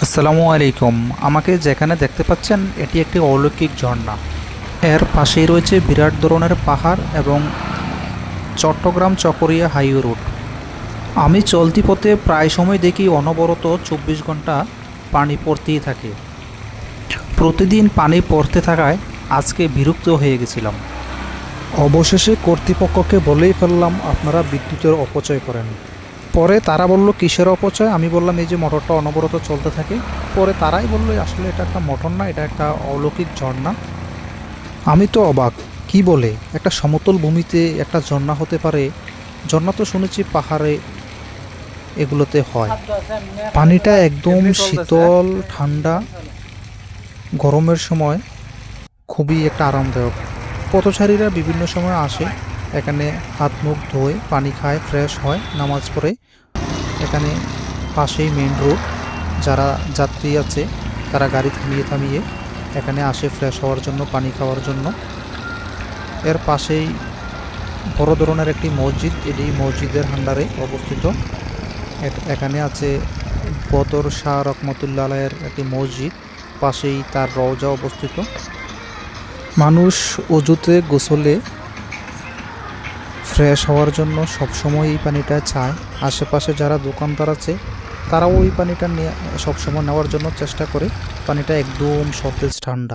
আসসালামু আলাইকুম। আমাকে যেখানে দেখতে পাচ্ছেন এটি একটি অলৌকিক ঝর্ণা। এর পাশেই রয়েছে বিরাট ধরনের পাহাড় এবং চট্টগ্রাম চকরিয়া হাইওয়ে রোড। আমি চলতি পথে প্রায় সময় দেখি অনবরত 24 ঘন্টা পানি পড়তেই থাকে। প্রতিদিন পানি পড়তে থাকায় আজকে বিরক্ত হয়ে গেছিলাম। অবশেষে কর্তৃপক্ষকে বলেই ফেললাম আপনারা বিদ্যুতের অপচয় করেন। পরে তারা বলল কিসের অপচয়, আমি বললাম এই যে মোটরটা অনবরত চলতে থাকে। পরে তারাই বললো আসলে এটা একটা মোটর না, এটা একটা অলৌকিক ঝর্ণা। আমি তো অবাক, কি বলে একটা সমতল ভূমিতে একটা ঝর্ণা হতে পারে? ঝর্ণা তো শুনেছি পাহাড়ে এগুলোতে হয়। পানিটা একদম শীতল ঠান্ডা, গরমের সময় খুবই একটা আরামদায়ক। পথচারীরা বিভিন্ন সময় আসে এখানে, হাত মুখ ধোয়, পানি খায়, ফ্রেশ হয়, নামাজ পড়ে। এখানে পাশেই মেইন রোড, যারা যাত্রী আছে তারা গাড়ি থামিয়ে থামিয়ে এখানে আসে ফ্রেশ হওয়ার জন্য, পানি খাওয়ার জন্য। এর পাশেই বড় ধরনের একটি মসজিদ, এটি মসজিদের আন্ডারে অবস্থিত। এখানে আছে বদর শাহ রহমতুল্লাহ আলাইয়ের একটি মসজিদ, পাশেই তার রওজা অবস্থিত। মানুষ অজুতে গোসলে ফ্রেশ হওয়ার জন্য সবসময় এই পানিটা চায়। আশেপাশে যারা দোকানদার আছে তারাও ওই পানিটা নিয়ে সবসময় নেওয়ার জন্য চেষ্টা করে। পানিটা একদম সতেজ ঠান্ডা।